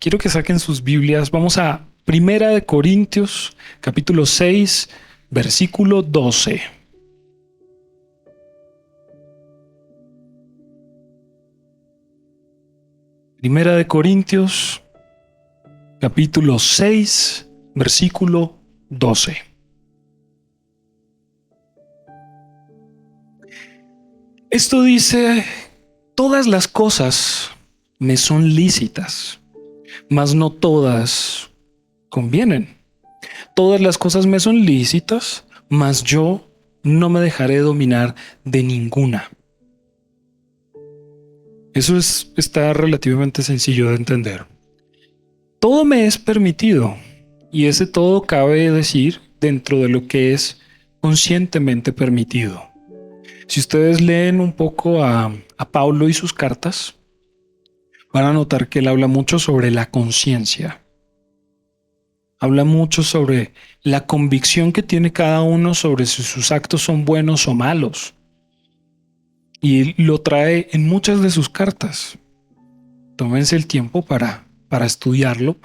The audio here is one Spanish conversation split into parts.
quiero que saquen sus Biblias. Vamos a Primera de Corintios, capítulo 6, versículo 12. Primera de Corintios, capítulo 6, versículo 12. Esto dice: todas las cosas me son lícitas, mas no todas convienen. Todas las cosas me son lícitas, mas yo no me dejaré dominar de ninguna. Eso está relativamente sencillo de entender. Todo me es permitido, y ese todo cabe decir dentro de lo que es conscientemente permitido. Si ustedes leen un poco a Pablo y sus cartas, van a notar que él habla mucho sobre la conciencia. Habla mucho sobre la convicción que tiene cada uno sobre si sus actos son buenos o malos. Y lo trae en muchas de sus cartas. Tómense el tiempo para estudiarlo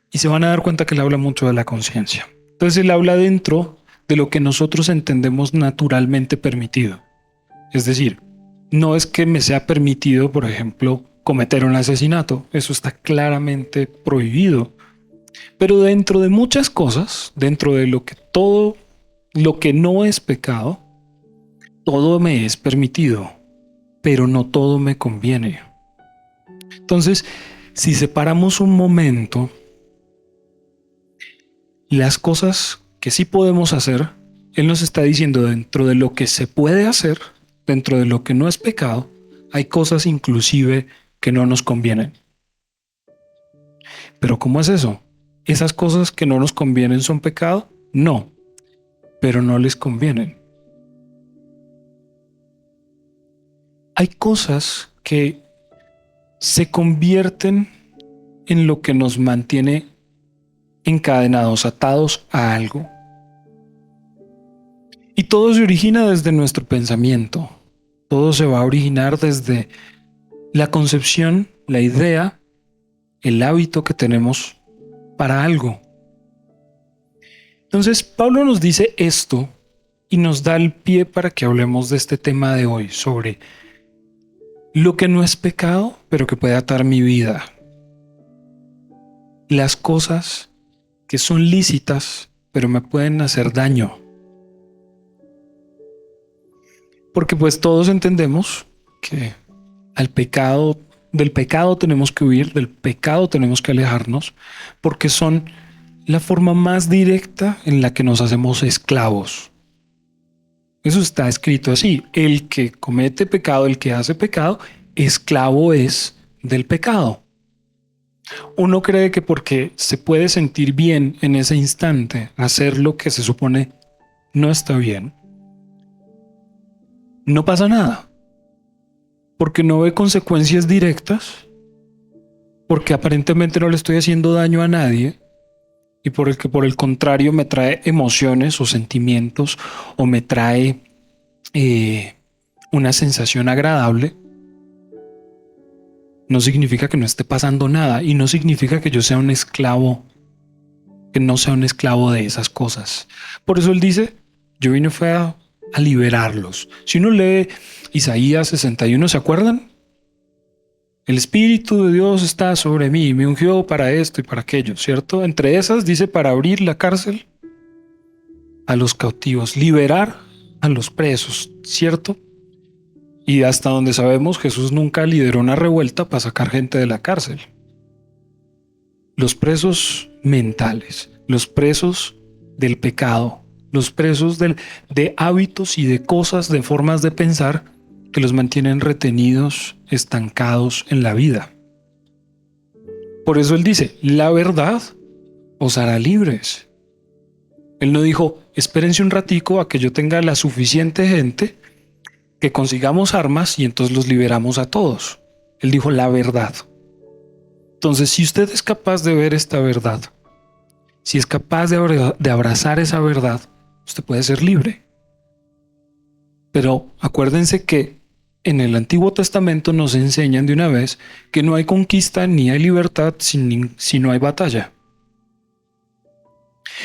y se van a dar cuenta que él habla mucho de la conciencia. Entonces él habla dentro de lo que nosotros entendemos naturalmente permitido. Es decir, no es que me sea permitido, por ejemplo, cometer un asesinato. Eso está claramente prohibido. Pero dentro de muchas cosas, dentro de todo lo que no es pecado, todo me es permitido, pero no todo me conviene. Entonces, si separamos un momento, las cosas que sí podemos hacer, él nos está diciendo dentro de lo que se puede hacer, dentro de lo que no es pecado, hay cosas inclusive que no nos convienen. Pero ¿cómo es eso? ¿Esas cosas que no nos convienen son pecado? No, pero no les convienen. Hay cosas que se convierten en lo que nos mantiene encadenados, atados a algo. Y todo se origina desde nuestro pensamiento. Todo se va a originar desde la concepción, la idea, el hábito que tenemos para algo. Entonces, Pablo nos dice esto y nos da el pie para que hablemos de este tema de hoy, sobre lo que no es pecado, pero que puede atar mi vida. Las cosas que son lícitas, pero me pueden hacer daño. Porque pues todos entendemos que del pecado tenemos que huir, del pecado tenemos que alejarnos, porque son la forma más directa en la que nos hacemos esclavos. Eso está escrito así: el que comete pecado, el que hace pecado, esclavo es del pecado. Uno cree que porque se puede sentir bien en ese instante, hacer lo que se supone no está bien, no pasa nada, porque no ve consecuencias directas, porque aparentemente no le estoy haciendo daño a nadie, y por el contrario me trae emociones o sentimientos o me trae una sensación agradable. No significa que no esté pasando nada, y no significa que yo sea un esclavo, que no sea un esclavo de esas cosas. Por eso él dice: yo vine fue a liberarlos. Si uno lee Isaías 61, ¿se acuerdan? El Espíritu de Dios está sobre mí, me ungió para esto y para aquello, ¿cierto? Entre esas dice: para abrir la cárcel a los cautivos, liberar a los presos, ¿cierto? Y hasta donde sabemos, Jesús nunca lideró una revuelta para sacar gente de la cárcel. Los presos mentales, los presos del pecado, los presos de hábitos y de cosas, de formas de pensar que los mantienen retenidos, estancados en la vida. Por eso él dice: la verdad os hará libres. Él no dijo: espérense un ratico a que yo tenga la suficiente gente, que consigamos armas y entonces los liberamos a todos. Él dijo: la verdad. Entonces, si usted es capaz de ver esta verdad, si es capaz de abrazar esa verdad, usted puede ser libre. Pero acuérdense que en el Antiguo Testamento nos enseñan de una vez que no hay conquista ni hay libertad si no hay batalla.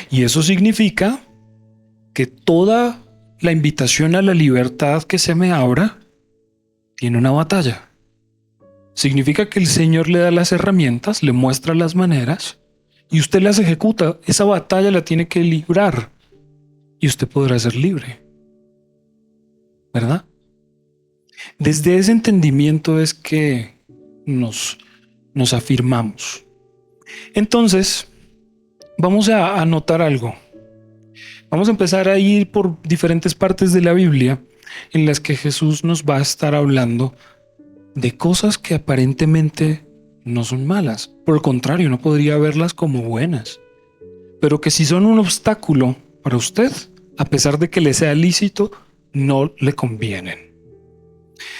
Y eso significa que toda la invitación a la libertad que se me abra tiene una batalla. Significa que el Señor le da las herramientas, le muestra las maneras y usted las ejecuta. Esa batalla la tiene que librar y usted podrá ser libre. ¿Verdad? Desde ese entendimiento es que nos afirmamos. Entonces, vamos a notar algo. Vamos a empezar a ir por diferentes partes de la Biblia en las que Jesús nos va a estar hablando de cosas que aparentemente no son malas. Por el contrario, uno podría verlas como buenas, pero que si son un obstáculo para usted, a pesar de que le sea lícito, no le convienen.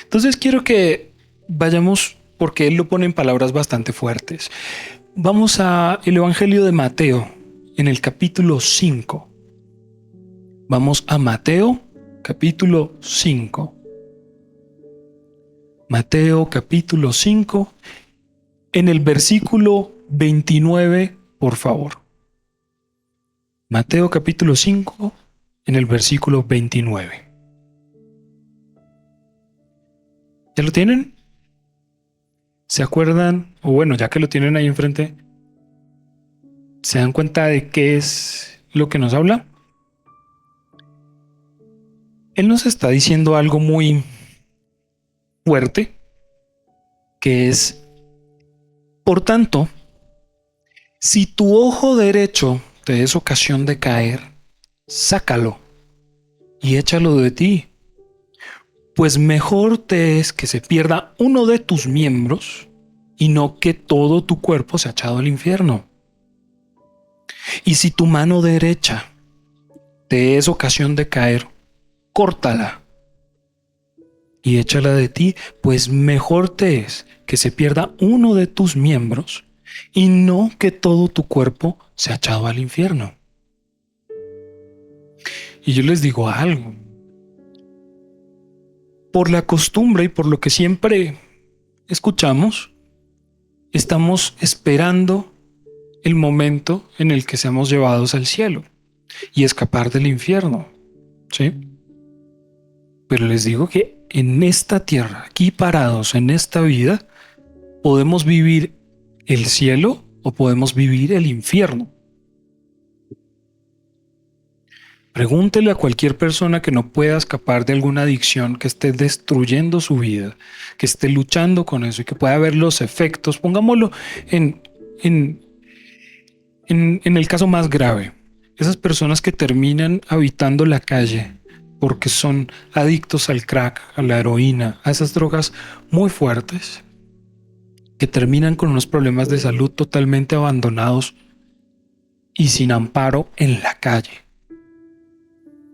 Entonces quiero que vayamos, porque él lo pone en palabras bastante fuertes. Vamos a el Evangelio de Mateo, en el capítulo 5. Vamos a Mateo, capítulo 5. Mateo, capítulo 5, en el versículo 29, por favor. Mateo, capítulo 5, en el versículo 29. ¿Ya lo tienen? ¿Se acuerdan? O bueno, ya que lo tienen ahí enfrente, ¿se dan cuenta de qué es lo que nos habla? Él nos está diciendo algo muy fuerte, que es, por tanto, si tu ojo derecho te es ocasión de caer, sácalo y échalo de ti, pues mejor te es que se pierda uno de tus miembros y no que todo tu cuerpo sea echado al infierno. Y si tu mano derecha te es ocasión de caer, córtala y échala de ti, pues mejor te es que se pierda uno de tus miembros y no que todo tu cuerpo sea echado al infierno. Y yo les digo algo. Por la costumbre y por lo que siempre escuchamos, estamos esperando el momento en el que seamos llevados al cielo y escapar del infierno, ¿sí? Pero les digo que en esta tierra, aquí parados en esta vida, podemos vivir el cielo o podemos vivir el infierno. Pregúntele a cualquier persona que no pueda escapar de alguna adicción, que esté destruyendo su vida, que esté luchando con eso y que pueda ver los efectos. Pongámoslo en el caso más grave. Esas personas que terminan habitando la calle porque son adictos al crack, a la heroína, a esas drogas muy fuertes, que terminan con unos problemas de salud totalmente abandonados y sin amparo en la calle.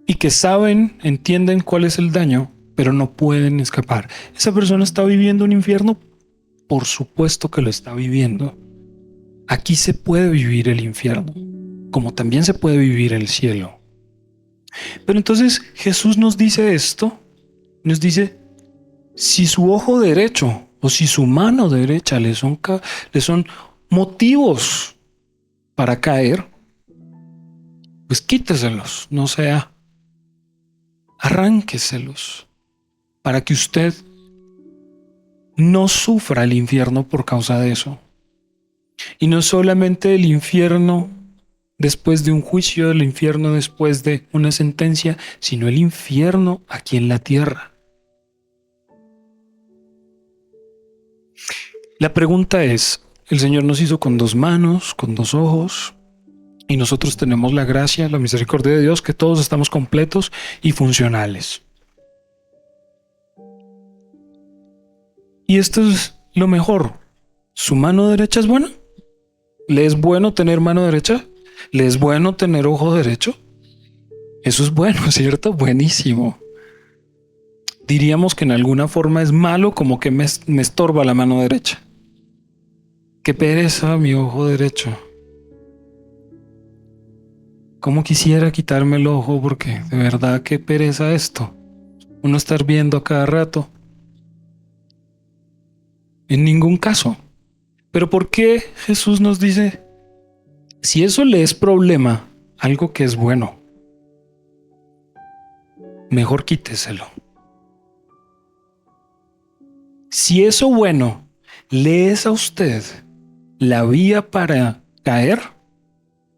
Y que saben, entienden cuál es el daño, pero no pueden escapar. ¿Esa persona está viviendo un infierno? Por supuesto que lo está viviendo. Aquí se puede vivir el infierno, como también se puede vivir el cielo. Pero entonces Jesús nos dice esto, nos dice, si su ojo derecho o si su mano derecha le son motivos para caer, pues quíteselos, no sea, arránqueselos, para que usted no sufra el infierno por causa de eso. Y no solamente el infierno después de un juicio, el infierno después de una sentencia, sino el infierno aquí en la tierra. La pregunta es, el Señor nos hizo con dos manos, con dos ojos, y nosotros tenemos la gracia, la misericordia de Dios, que todos estamos completos y funcionales. Y esto es lo mejor. ¿Su mano derecha es buena? ¿Le es bueno tener mano derecha? ¿Le es bueno tener ojo derecho? Eso es bueno, ¿cierto? Buenísimo. Diríamos que en alguna forma es malo, como que me estorba la mano derecha. Qué pereza mi ojo derecho. Cómo quisiera quitarme el ojo, porque de verdad qué pereza esto. Uno estar viendo a cada rato. En ningún caso. Pero ¿por qué Jesús nos dice, si eso le es problema, algo que es bueno, mejor quíteselo? Si eso bueno le es a usted la vía para caer,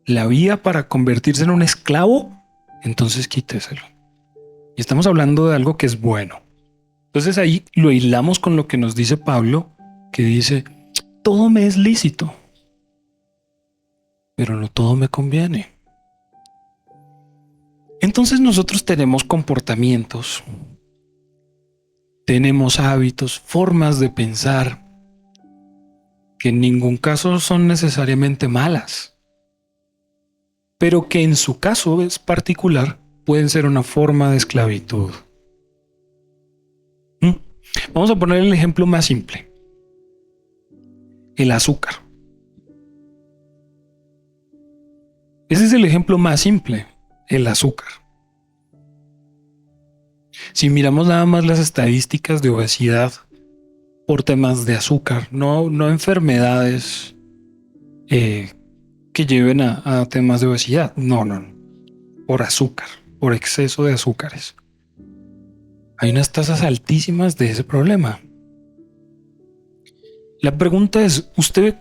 la vía para convertirse en un esclavo, entonces quíteselo. Y estamos hablando de algo que es bueno. Entonces ahí lo hilamos con lo que nos dice Pablo, que dice, todo me es lícito, pero no todo me conviene. Entonces nosotros tenemos comportamientos, tenemos hábitos, formas de pensar, que en ningún caso son necesariamente malas, pero que en su caso es particular pueden ser una forma de esclavitud. Vamos a poner el ejemplo más simple. El azúcar. Ese es el ejemplo más simple, el azúcar. Si miramos nada más las estadísticas de obesidad por temas de azúcar, no enfermedades que lleven a temas de obesidad, no, por azúcar, por exceso de azúcares. Hay unas tasas altísimas de ese problema. La pregunta es, ¿usted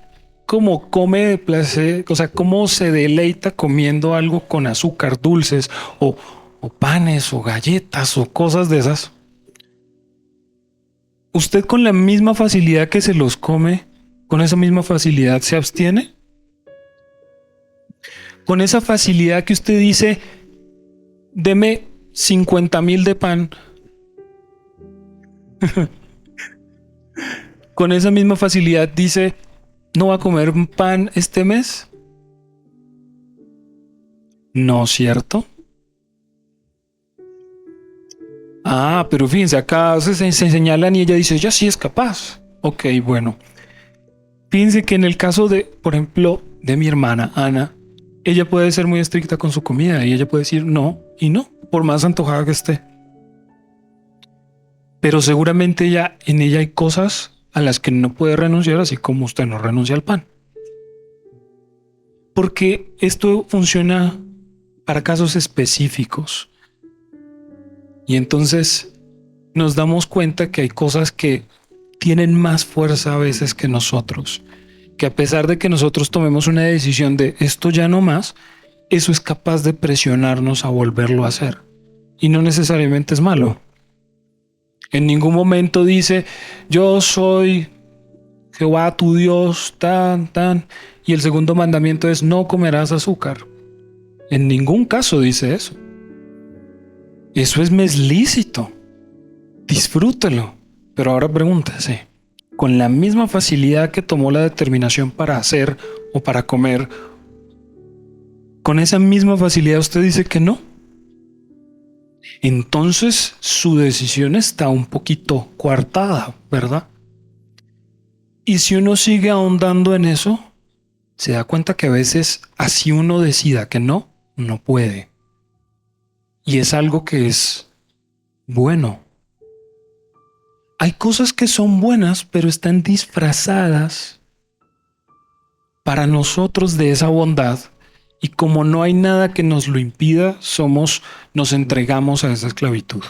cómo come de placer? O sea, ¿cómo se deleita comiendo algo con azúcar, dulces o panes o galletas o cosas de esas? ¿Usted con la misma facilidad que se los come, con esa misma facilidad se abstiene? Con esa facilidad que usted dice, deme 50,000 de pan. Con esa misma facilidad dice, ¿no va a comer pan este mes? No, ¿cierto? Ah, pero fíjense, acá se señalan y ella dice, ya sí es capaz. Ok, bueno. Fíjense que en el caso de, por ejemplo, de mi hermana Ana, ella puede ser muy estricta con su comida y ella puede decir no y no, por más antojada que esté. Pero seguramente en ella hay cosas a las que no puede renunciar, así como usted no renuncia al pan. Porque esto funciona para casos específicos. Y entonces nos damos cuenta que hay cosas que tienen más fuerza a veces que nosotros. Que a pesar de que nosotros tomemos una decisión de esto ya no más, eso es capaz de presionarnos a volverlo a hacer. Y no necesariamente es malo. En ningún momento dice, yo soy Jehová tu Dios, tan. Y el segundo mandamiento es, no comerás azúcar. En ningún caso dice eso. Eso es lícito. Disfrútelo. Pero ahora pregúntese, con la misma facilidad que tomó la determinación para hacer o para comer, con esa misma facilidad usted dice que no. Entonces su decisión está un poquito coartada, ¿verdad? Y si uno sigue ahondando en eso, se da cuenta que a veces así uno decida que no puede. Y es algo que es bueno. Hay cosas que son buenas, pero están disfrazadas para nosotros de esa bondad. Y como no hay nada que nos lo impida, nos entregamos a esa esclavitud.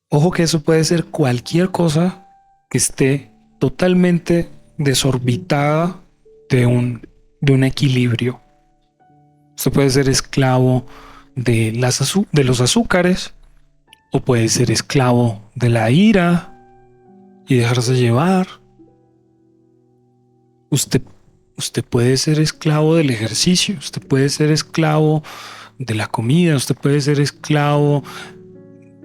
Ojo que eso puede ser cualquier cosa que esté totalmente desorbitada de un equilibrio. Usted puede ser esclavo de los azúcares, o puede ser esclavo de la ira y dejarse llevar. Usted puede ser esclavo del ejercicio, usted puede ser esclavo de la comida, usted puede ser esclavo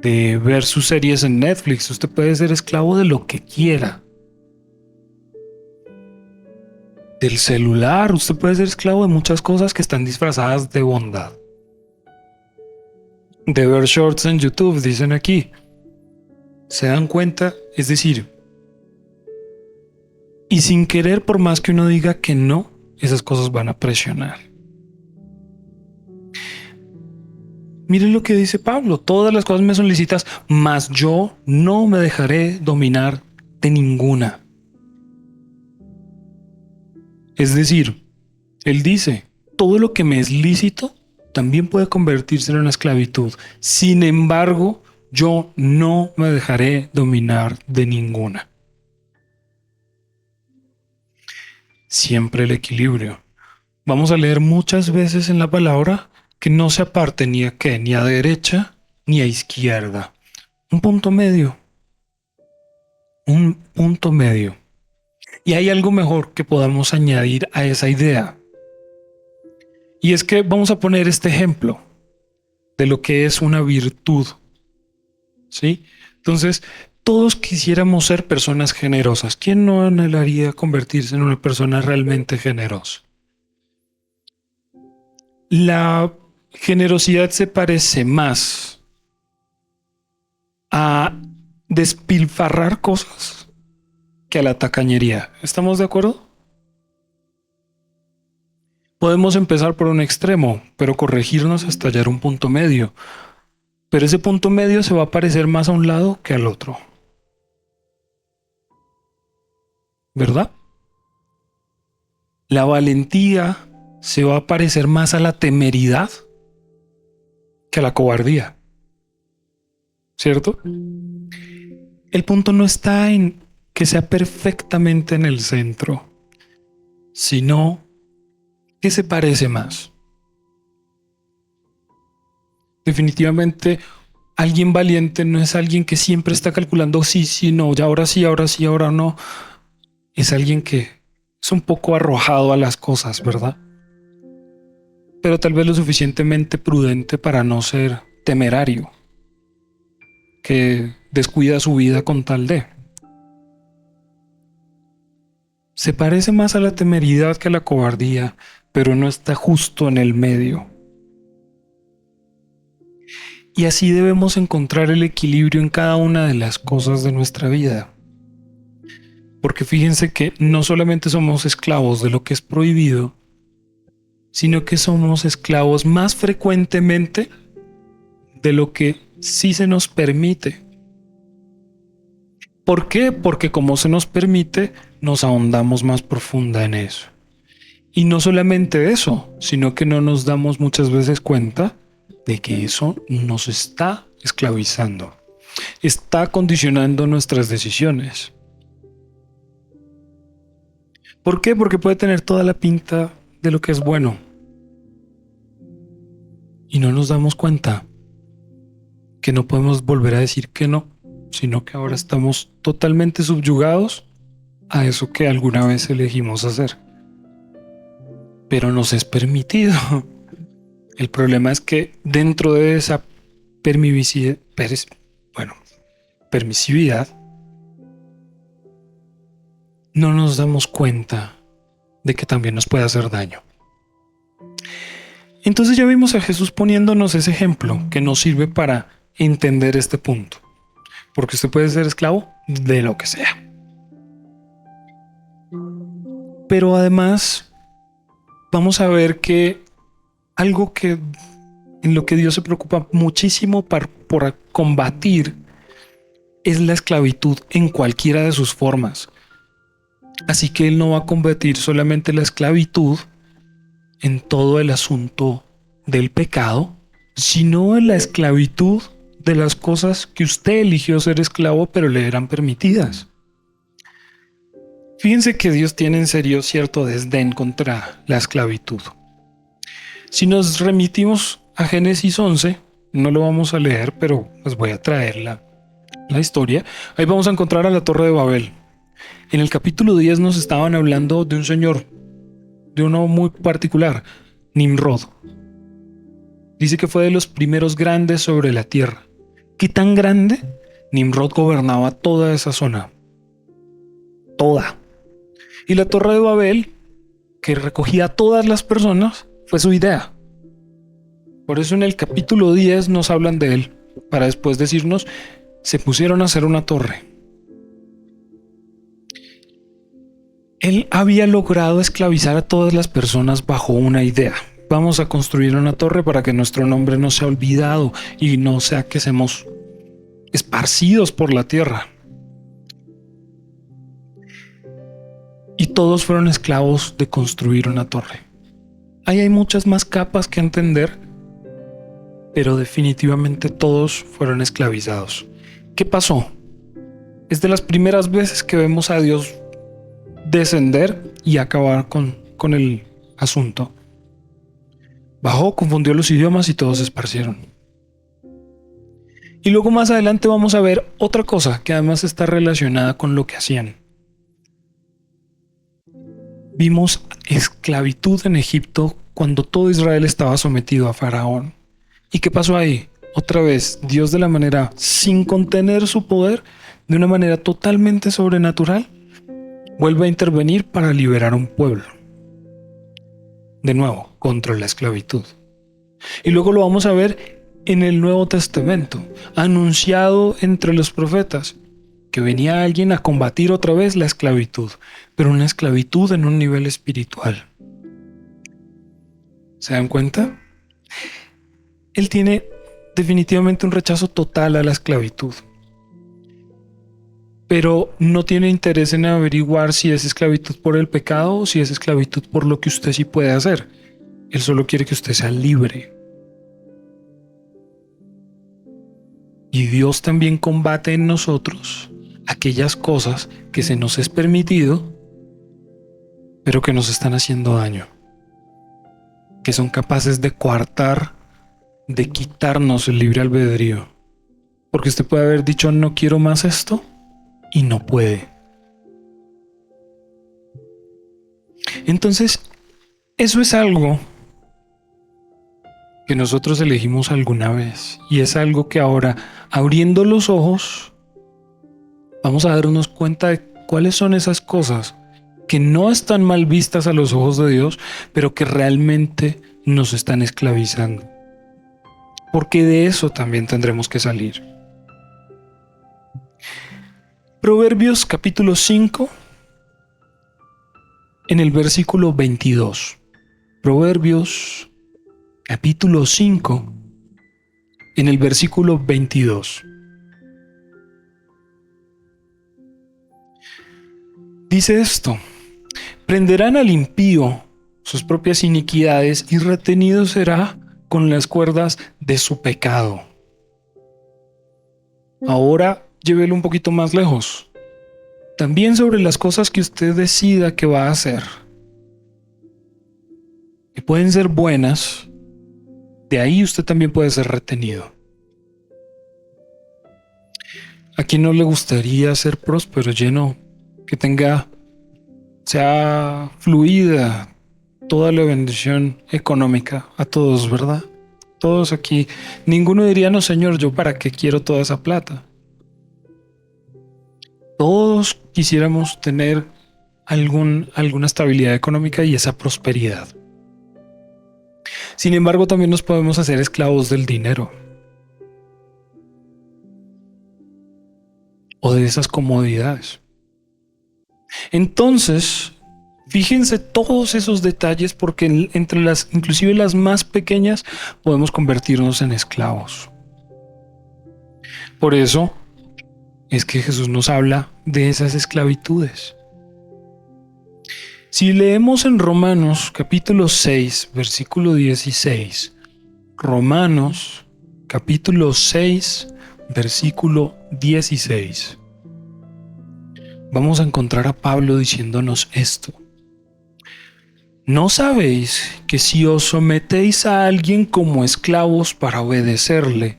de ver sus series en Netflix, usted puede ser esclavo de lo que quiera. Del celular, usted puede ser esclavo de muchas cosas que están disfrazadas de bondad. De ver shorts en YouTube, dicen aquí. ¿Se dan cuenta? Es decir, y sin querer, por más que uno diga que no, esas cosas van a presionar. Miren lo que dice Pablo, todas las cosas me son lícitas, mas yo no me dejaré dominar de ninguna. Es decir, él dice, todo lo que me es lícito también puede convertirse en una esclavitud. Sin embargo, yo no me dejaré dominar de ninguna. Siempre el equilibrio. Vamos a leer muchas veces en la palabra que no se aparte ni a qué, ni a derecha ni a izquierda. Un punto medio. Un punto medio. Y hay algo mejor que podamos añadir a esa idea. Y es que vamos a poner este ejemplo de lo que es una virtud. ¿Sí? Entonces, todos quisiéramos ser personas generosas. ¿Quién no anhelaría convertirse en una persona realmente generosa? La generosidad se parece más a despilfarrar cosas que a la tacañería. ¿Estamos de acuerdo? Podemos empezar por un extremo, pero corregirnos hasta hallar un punto medio. Pero ese punto medio se va a parecer más a un lado que al otro. ¿Verdad? La valentía se va a parecer más a la temeridad que a la cobardía. ¿Cierto? El punto no está en que sea perfectamente en el centro, sino que se parece más. Definitivamente, alguien valiente no es alguien que siempre está calculando sí, sí, no, ya ahora sí, ahora sí, ahora no. Es alguien que es un poco arrojado a las cosas, ¿verdad? Pero tal vez lo suficientemente prudente para no ser temerario, que descuida su vida con tal de. Se parece más a la temeridad que a la cobardía, pero no está justo en el medio. Y así debemos encontrar el equilibrio en cada una de las cosas de nuestra vida. Porque fíjense que no solamente somos esclavos de lo que es prohibido, sino que somos esclavos más frecuentemente de lo que sí se nos permite. ¿Por qué? Porque como se nos permite, nos ahondamos más profunda en eso. Y no solamente eso, sino que no nos damos muchas veces cuenta de que eso nos está esclavizando, está condicionando nuestras decisiones. ¿Por qué? Porque puede tener toda la pinta de lo que es bueno. Y no nos damos cuenta que no podemos volver a decir que no, sino que ahora estamos totalmente subyugados a eso que alguna vez elegimos hacer. Pero nos es permitido. El problema es que dentro de esa permisividad, no nos damos cuenta de que también nos puede hacer daño. Entonces ya vimos a Jesús poniéndonos ese ejemplo que nos sirve para entender este punto. Porque usted puede ser esclavo de lo que sea. Pero además, vamos a ver que algo que en lo que Dios se preocupa muchísimo por combatir es la esclavitud en cualquiera de sus formas. Así que Él no va a combatir solamente la esclavitud en todo el asunto del pecado, sino en la esclavitud de las cosas que usted eligió ser esclavo pero le eran permitidas. Fíjense que Dios tiene en serio cierto desdén contra la esclavitud. Si nos remitimos a Génesis 11, no lo vamos a leer, pero les voy a traer la historia. Ahí vamos a encontrar a la Torre de Babel. En el capítulo 10 nos estaban hablando de un señor, de uno muy particular, Nimrod. Dice que fue de los primeros grandes sobre la tierra. ¿Qué tan grande? Nimrod gobernaba toda esa zona. Toda. Y la Torre de Babel, que recogía a todas las personas, fue su idea. Por eso en el capítulo 10 nos hablan de él, para después decirnos, se pusieron a hacer una torre. Él había logrado esclavizar a todas las personas bajo una idea. vamos a construir una torre para que nuestro nombre no sea olvidado y no sea que seamos esparcidos por la tierra. Y todos fueron esclavos de construir una torre. Ahí hay muchas más capas que entender, pero definitivamente todos fueron esclavizados. ¿Qué pasó? Es de las primeras veces que vemos a Dios descender y acabar con el asunto. Bajó, confundió los idiomas y todos se esparcieron. Y luego más adelante vamos a ver otra cosa que además está relacionada con lo que hacían. Vimos esclavitud en Egipto cuando todo Israel estaba sometido a Faraón. ¿Y qué pasó ahí? Otra vez, Dios de la manera sin contener su poder, de una manera totalmente sobrenatural, vuelve a intervenir para liberar a un pueblo. De nuevo, contra la esclavitud. Y luego lo vamos a ver en el Nuevo Testamento, anunciado entre los profetas, que venía alguien a combatir otra vez la esclavitud, pero una esclavitud en un nivel espiritual. ¿Se dan cuenta? Él tiene definitivamente un rechazo total a la esclavitud, pero no tiene interés en averiguar si es esclavitud por el pecado o si es esclavitud por lo que usted sí puede hacer. Él solo quiere que usted sea libre. Y Dios también combate en nosotros aquellas cosas que se nos es permitido, pero que nos están haciendo daño, que son capaces de coartar, de quitarnos el libre albedrío. Porque usted puede haber dicho no quiero más esto y no puede. Entonces, eso es algo que nosotros elegimos alguna vez y es algo que ahora, abriendo los ojos, vamos a darnos cuenta de cuáles son esas cosas que no están mal vistas a los ojos de Dios, pero que realmente nos están esclavizando. Porque de eso también tendremos que salir. Proverbios capítulo 5, en el versículo 22. Proverbios capítulo 5, en el versículo 22. Dice esto: prenderán al impío sus propias iniquidades y retenido será con las cuerdas de su pecado. Ahora llévelo un poquito más lejos. También sobre las cosas que usted decida que va a hacer, que pueden ser buenas, de ahí usted también puede ser retenido. ¿A quién no le gustaría ser próspero, lleno, que sea fluida toda la bendición económica a todos, verdad? Todos aquí, ninguno diría, no Señor, ¿yo para qué quiero toda esa plata? Todos quisiéramos tener alguna estabilidad económica y esa prosperidad. Sin embargo, también nos podemos hacer esclavos del dinero o de esas comodidades. Entonces, fíjense todos esos detalles, porque inclusive las más pequeñas, podemos convertirnos en esclavos. Por eso es que Jesús nos habla de esas esclavitudes. Si leemos en Romanos capítulo 6, versículo 16, Romanos capítulo 6, versículo 16, vamos a encontrar a Pablo diciéndonos esto. ¿No sabéis que si os sometéis a alguien como esclavos para obedecerle,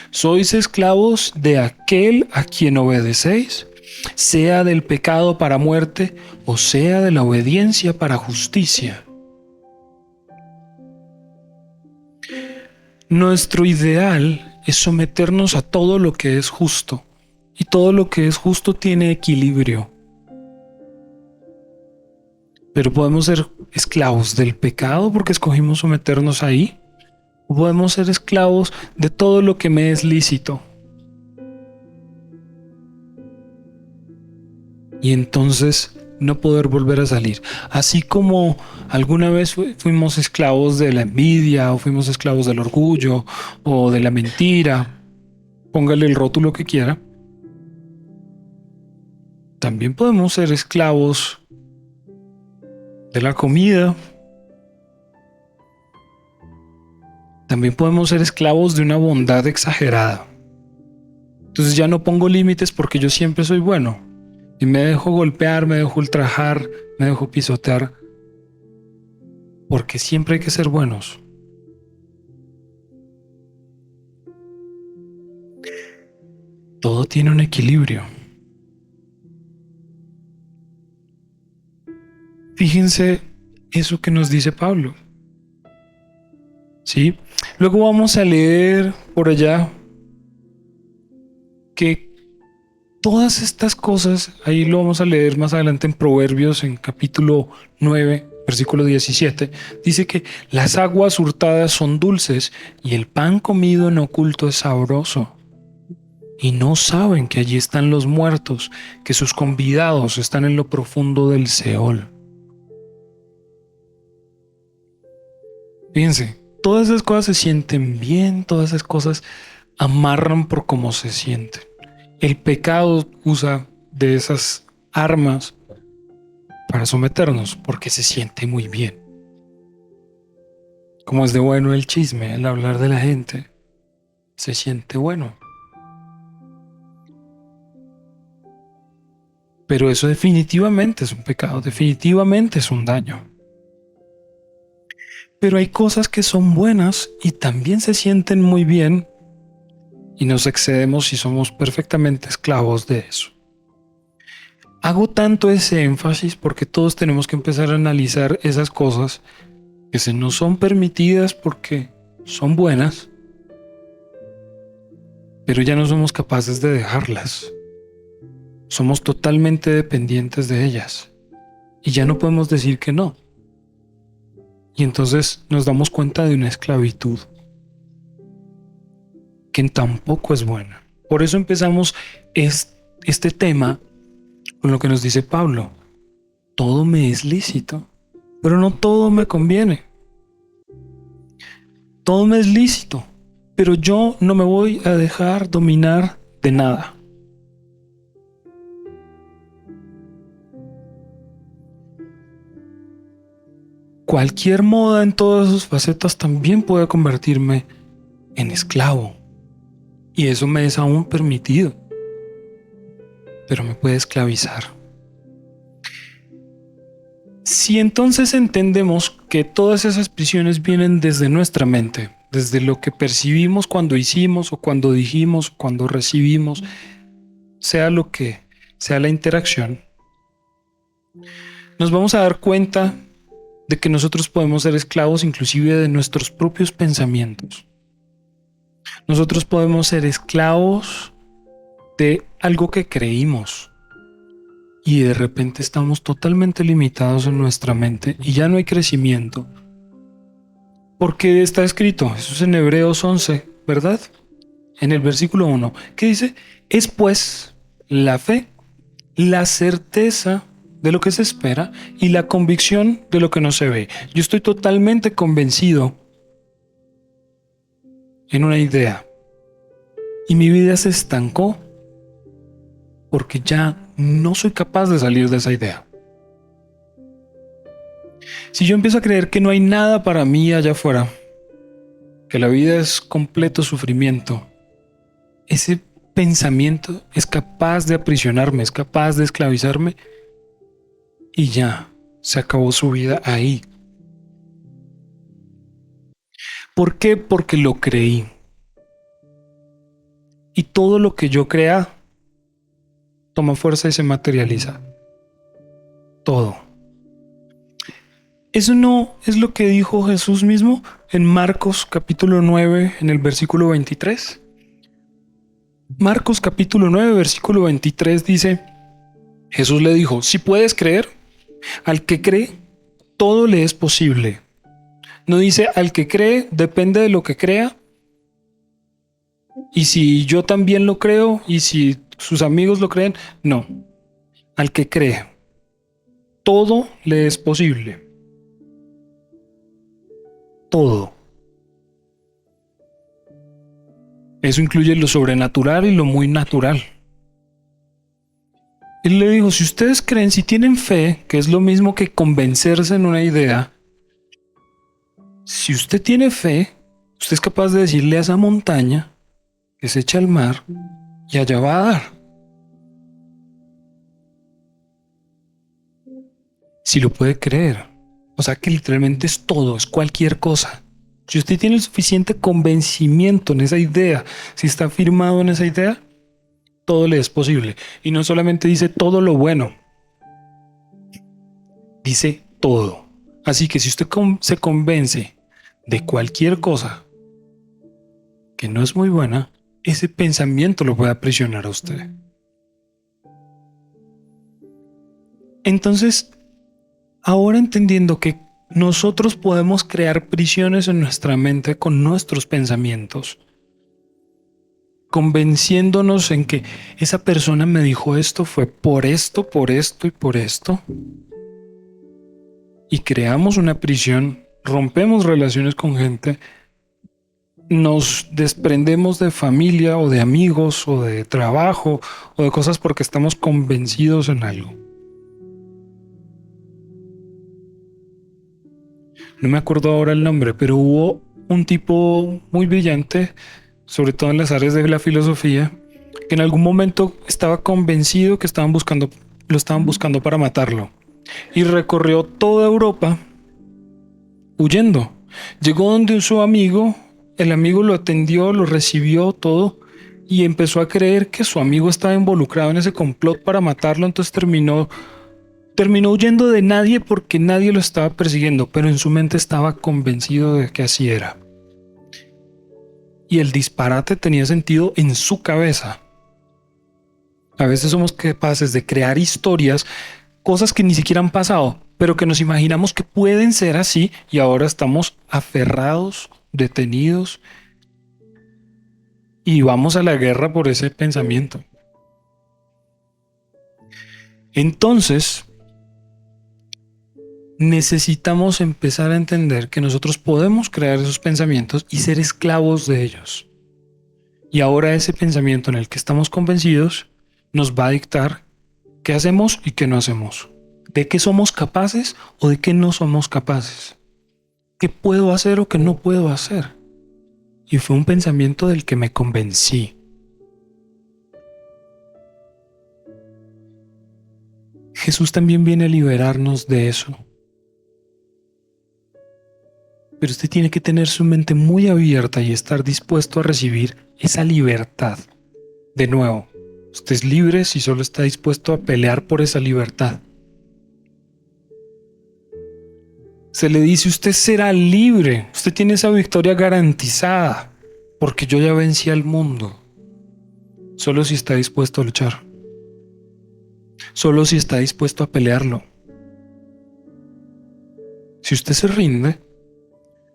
sois esclavos de aquel a quien obedecéis, sea del pecado para muerte o sea de la obediencia para justicia? Nuestro ideal es someternos a todo lo que es justo, y todo lo que es justo tiene equilibrio. Pero podemos ser esclavos del pecado porque escogimos someternos ahí, o podemos ser esclavos de todo lo que me es lícito. Y entonces no poder volver a salir. Así como alguna vez fuimos esclavos de la envidia, o fuimos esclavos del orgullo, o de la mentira, póngale el rótulo que quiera, también podemos ser esclavos de la comida. También podemos ser esclavos de una bondad exagerada. Entonces ya no pongo límites porque yo siempre soy bueno. Y me dejo golpear, me dejo ultrajar, me dejo pisotear. Porque siempre hay que ser buenos. Todo tiene un equilibrio. Fíjense eso que nos dice Pablo. ¿Sí? Luego vamos a leer por allá que todas estas cosas, ahí lo vamos a leer más adelante en Proverbios, en capítulo 9, versículo 17, dice que las aguas hurtadas son dulces y el pan comido en oculto es sabroso. Y no saben que allí están los muertos, que sus convidados están en lo profundo del Seol. Fíjense, todas esas cosas se sienten bien, todas esas cosas amarran por cómo se sienten. El pecado usa de esas armas para someternos porque se siente muy bien. Como es de bueno el chisme, el hablar de la gente, se siente bueno. Pero eso definitivamente es un pecado, definitivamente es un daño. Pero hay cosas que son buenas y también se sienten muy bien y nos excedemos y somos perfectamente esclavos de eso. Hago tanto ese énfasis porque todos tenemos que empezar a analizar esas cosas que se nos son permitidas porque son buenas, pero ya no somos capaces de dejarlas. Somos totalmente dependientes de ellas y ya no podemos decir que no. Y entonces nos damos cuenta de una esclavitud que tampoco es buena. Por eso empezamos este tema con lo que nos dice Pablo. Todo me es lícito, pero no todo me conviene. Todo me es lícito, pero yo no me voy a dejar dominar de nada. Cualquier moda en todas sus facetas también puede convertirme en esclavo. Y eso me es aún permitido, pero me puede esclavizar. Si entonces entendemos que todas esas prisiones vienen desde nuestra mente, desde lo que percibimos cuando hicimos o cuando dijimos, cuando recibimos, sea lo que sea la interacción, nos vamos a dar cuenta de que nosotros podemos ser esclavos inclusive de nuestros propios pensamientos. Nosotros podemos ser esclavos de algo que creímos y de repente estamos totalmente limitados en nuestra mente y ya no hay crecimiento. Porque está escrito, eso es en Hebreos 11, ¿verdad? En el versículo 1, que dice, es pues la fe, la certeza de lo que se espera y la convicción de lo que no se ve. Yo estoy totalmente convencido en una idea y mi vida se estancó porque ya no soy capaz de salir de esa idea. Si yo empiezo a creer que no hay nada para mí allá afuera, que la vida es completo sufrimiento, ese pensamiento es capaz de aprisionarme, es capaz de esclavizarme y ya se acabó su vida ahí. ¿Por qué? Porque lo creí. Y todo lo que yo crea toma fuerza y se materializa. Todo. ¿Eso no es lo que dijo Jesús mismo en Marcos capítulo 9, en el versículo 23? Marcos capítulo 9, versículo 23 dice, Jesús le dijo, si puedes creer, al que cree, todo le es posible. No dice al que cree, depende de lo que crea. Y si yo también lo creo, y si sus amigos lo creen, no. Al que cree. todo le es posible. Todo. Eso incluye lo sobrenatural y lo muy natural. Él le dijo, si ustedes creen, si tienen fe, que es lo mismo que convencerse en una idea, si usted tiene fe, usted es capaz de decirle a esa montaña que se echa al mar y allá va a dar. Si lo puede creer. O sea que literalmente es todo, es cualquier cosa. Si usted tiene el suficiente convencimiento en esa idea, si está firmado en esa idea, todo le es posible. Y no solamente dice todo lo bueno, dice todo. Así que si usted se convence de cualquier cosa que no es muy buena, ese pensamiento lo puede aprisionar a usted. Entonces, ahora entendiendo que nosotros podemos crear prisiones en nuestra mente con nuestros pensamientos, convenciéndonos en que esa persona me dijo esto, fue por esto, por esto y por esto, y creamos una prisión, rompemos relaciones con gente, nos desprendemos de familia o de amigos o de trabajo o de cosas porque estamos convencidos en algo. No me acuerdo ahora el nombre, pero hubo un tipo muy brillante, sobre todo en las áreas de la filosofía, que en algún momento estaba convencido que lo estaban buscando para matarlo. Y recorrió toda Europa huyendo. Llegó donde su amigo, el amigo lo atendió, lo recibió todo y empezó a creer que su amigo estaba involucrado en ese complot para matarlo, entonces terminó huyendo de nadie porque nadie lo estaba persiguiendo, pero en su mente estaba convencido de que así era. Y el disparate tenía sentido en su cabeza. A veces somos capaces de crear historias, cosas que ni siquiera han pasado, pero que nos imaginamos que pueden ser así y ahora estamos aferrados, detenidos y vamos a la guerra por ese pensamiento. Entonces, necesitamos empezar a entender que nosotros podemos crear esos pensamientos y ser esclavos de ellos. Y ahora ese pensamiento en el que estamos convencidos nos va a dictar qué hacemos y qué no hacemos. De qué somos capaces o de qué no somos capaces. ¿Qué puedo hacer o qué no puedo hacer? Y fue un pensamiento del que me convencí. Jesús también viene a liberarnos de eso. Pero usted tiene que tener su mente muy abierta y estar dispuesto a recibir esa libertad. De nuevo, usted es libre si solo está dispuesto a pelear por esa libertad. Se le dice, usted será libre, usted tiene esa victoria garantizada, porque yo ya vencí al mundo. Solo si está dispuesto a luchar. Solo si está dispuesto a pelearlo. Si usted se rinde,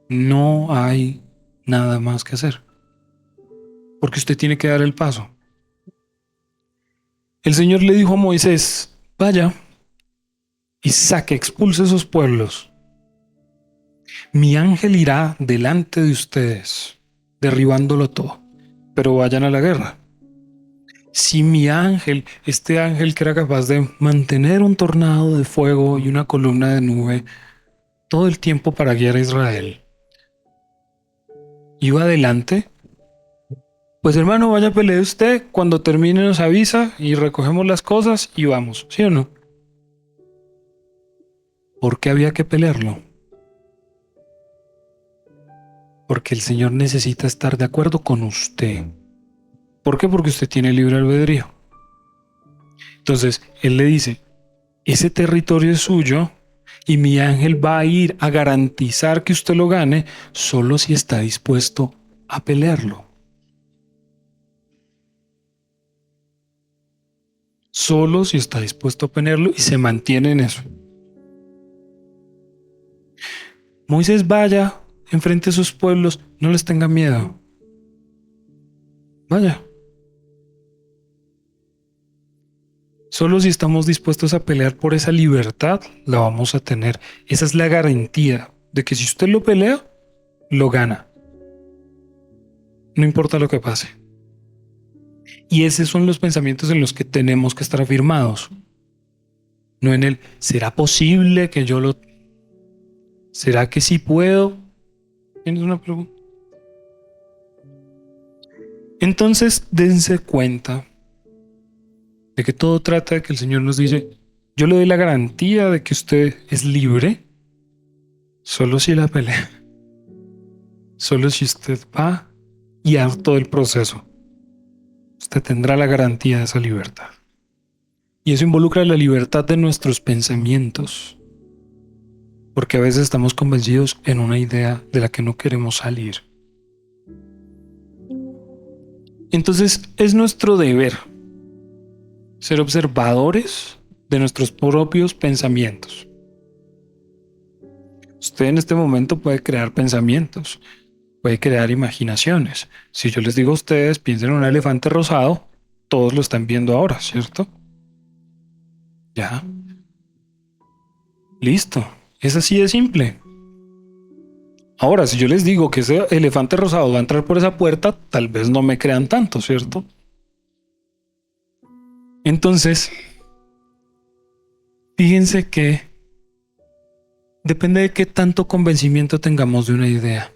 no hay nada más que hacer, porque usted tiene que dar el paso. El Señor le dijo a Moisés, vaya y expulse esos pueblos. Mi ángel irá delante de ustedes, derribándolo todo, pero vayan a la guerra. Si mi ángel, este ángel que era capaz de mantener un tornado de fuego y una columna de nube todo el tiempo para guiar a Israel, iba adelante, pues hermano, vaya a pelear usted, cuando termine nos avisa y recogemos las cosas y vamos, ¿sí o no? ¿Por qué había que pelearlo? Porque el Señor necesita estar de acuerdo con usted. ¿Por qué? Porque usted tiene libre albedrío. Entonces, Él le dice, ese territorio es suyo y mi ángel va a ir a garantizar que usted lo gane solo si está dispuesto a pelearlo. Solo si está dispuesto a pelearlo y se mantiene en eso. Moisés, vaya, enfrente a sus pueblos, no les tenga miedo. Vaya. Solo si estamos dispuestos a pelear por esa libertad, la vamos a tener. Esa es la garantía de que si usted lo pelea, lo gana. No importa lo que pase. Y esos son los pensamientos en los que tenemos que estar afirmados. No en el, ¿será posible que yo lo... ¿Será que sí puedo? ¿Tienes una pregunta? Entonces, dense cuenta de que todo trata de que el Señor nos dice, yo le doy la garantía de que usted es libre, solo si la pelea, solo si usted va y hace todo el proceso. Usted tendrá la garantía de esa libertad. Y eso involucra la libertad de nuestros pensamientos, porque a veces estamos convencidos en una idea de la que no queremos salir. Entonces es nuestro deber ser observadores de nuestros propios pensamientos. Usted en este momento puede crear pensamientos, puede crear imaginaciones. Si yo les digo a ustedes, piensen en un elefante rosado, todos lo están viendo ahora, ¿cierto? Ya. Listo. Es así de simple. Ahora, si yo les digo que ese elefante rosado va a entrar por esa puerta, tal vez no me crean tanto, ¿cierto? Entonces, fíjense que depende de qué tanto convencimiento tengamos de una idea.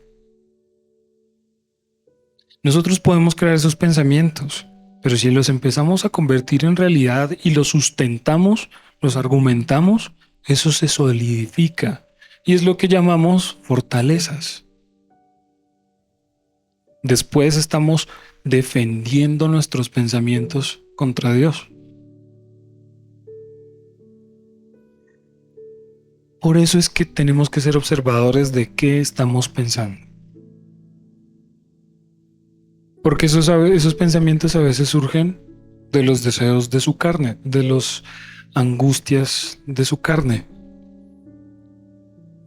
Nosotros podemos crear esos pensamientos, pero si los empezamos a convertir en realidad y los sustentamos, los argumentamos, eso se solidifica y es lo que llamamos fortalezas. Después estamos defendiendo nuestros pensamientos contra Dios. Por eso es que tenemos que ser observadores de qué estamos pensando. Porque esos pensamientos a veces surgen de los deseos de su carne, de las angustias de su carne.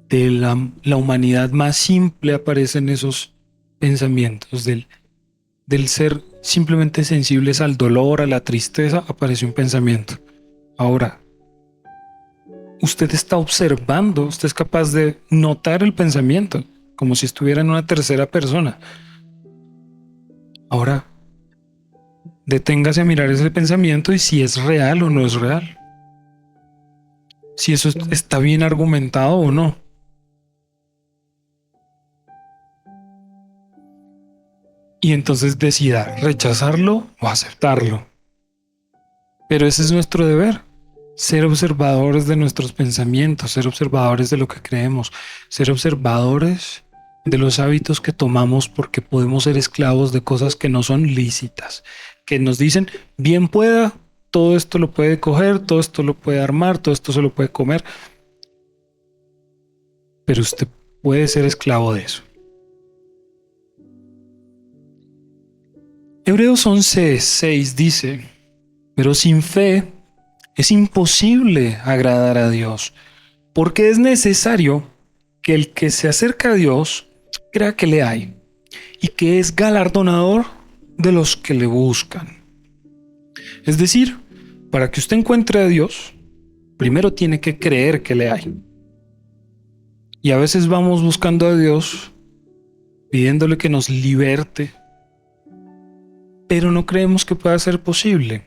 De la humanidad más simple aparecen esos pensamientos, del ser simplemente sensibles al dolor, a la tristeza, aparece un pensamiento. Ahora, usted está observando, usted es capaz de notar el pensamiento, como si estuviera en una tercera persona. Ahora, deténgase a mirar ese pensamiento y si es real o no es real. Si eso está bien argumentado o no. Y entonces decida rechazarlo o aceptarlo. Pero ese es nuestro deber. Ser observadores de nuestros pensamientos, ser observadores de lo que creemos, ser observadores de los hábitos que tomamos porque podemos ser esclavos de cosas que no son lícitas, que nos dicen, bien pueda, todo esto lo puede coger, todo esto lo puede armar, todo esto se lo puede comer, pero usted puede ser esclavo de eso. Hebreos 11:6 dice, pero sin fe es imposible agradar a Dios, porque es necesario que el que se acerca a Dios crea que le hay y que es galardonador de los que le buscan. Es decir, para que usted encuentre a Dios, primero tiene que creer que le hay. Y a veces vamos buscando a Dios, pidiéndole que nos liberte, pero no creemos que pueda ser posible.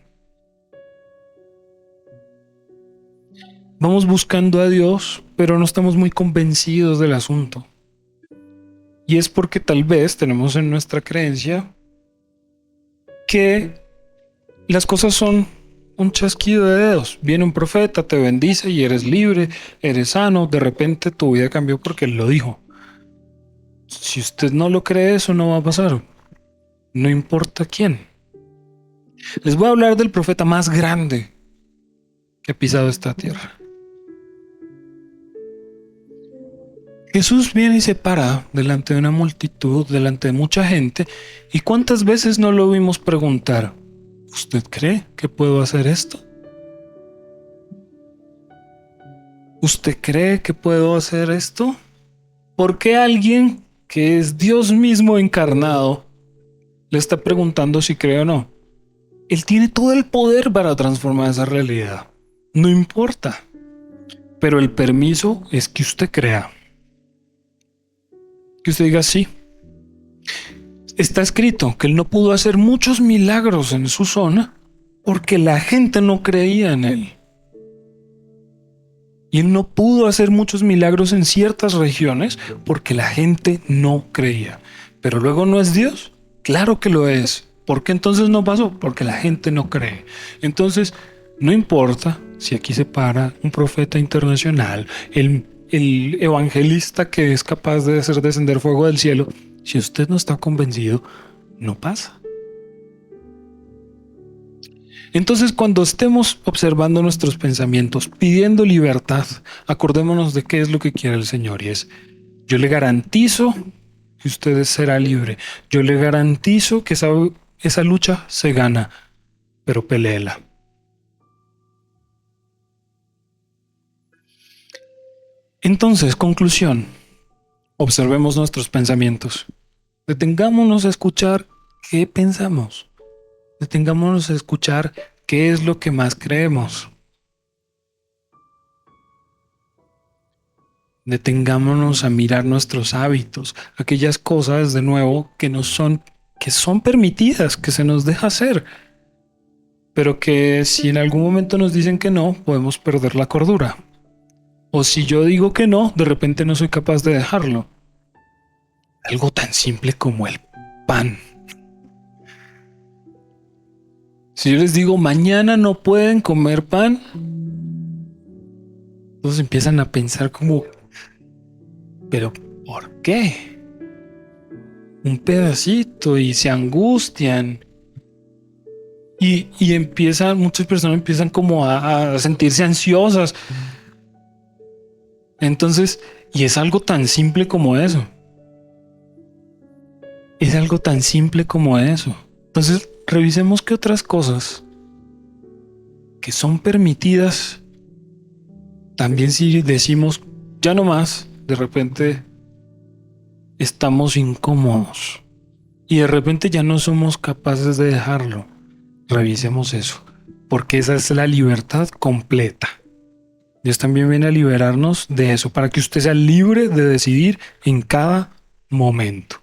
Vamos buscando a Dios, pero no estamos muy convencidos del asunto. Y es porque tal vez tenemos en nuestra creencia que las cosas son un chasquido de dedos. Viene un profeta, te bendice y eres libre, eres sano. De repente tu vida cambió porque él lo dijo. Si usted no lo cree, eso no va a pasar. No importa quién. Les voy a hablar del profeta más grande que ha pisado esta tierra. Jesús viene y se para delante de una multitud, delante de mucha gente, y ¿cuántas veces no lo vimos preguntar? ¿Usted cree que puedo hacer esto? ¿Usted cree que puedo hacer esto? ¿Por qué alguien que es Dios mismo encarnado le está preguntando si cree o no? Él tiene todo el poder para transformar esa realidad. No importa. Pero el permiso es que usted crea. Que usted diga sí. Está escrito que él no pudo hacer muchos milagros en su zona porque la gente no creía en él. Y él no pudo hacer muchos milagros en ciertas regiones porque la gente no creía. Pero luego, ¿no es Dios? Claro que lo es. ¿Por qué entonces no pasó? Porque la gente no cree. Entonces, no importa si aquí se para un profeta internacional, el evangelista que es capaz de hacer descender fuego del cielo. Si usted no está convencido, no pasa. Entonces, cuando estemos observando nuestros pensamientos, pidiendo libertad, acordémonos de qué es lo que quiere el Señor, y es: yo le garantizo que usted será libre. Yo le garantizo que esa lucha se gana, pero peléela. Entonces, conclusión, observemos nuestros pensamientos. Detengámonos a escuchar qué pensamos. Detengámonos a escuchar qué es lo que más creemos. Detengámonos a mirar nuestros hábitos, aquellas cosas de nuevo que son permitidas, que se nos deja hacer, pero que si en algún momento nos dicen que no, podemos perder la cordura. O si yo digo que no, de repente no soy capaz de dejarlo. Algo tan simple como el pan. Si yo les digo mañana no pueden comer pan, entonces empiezan a pensar como, ¿pero por qué? Un pedacito, y se angustian. Y muchas personas empiezan como a sentirse ansiosas. Entonces, y es algo tan simple como eso. Es algo tan simple como eso. Entonces, revisemos qué otras cosas que son permitidas. También si decimos ya no más, de repente estamos incómodos y de repente ya no somos capaces de dejarlo. Revisemos eso, porque esa es la libertad completa. Dios también viene a liberarnos de eso, para que usted sea libre de decidir en cada momento.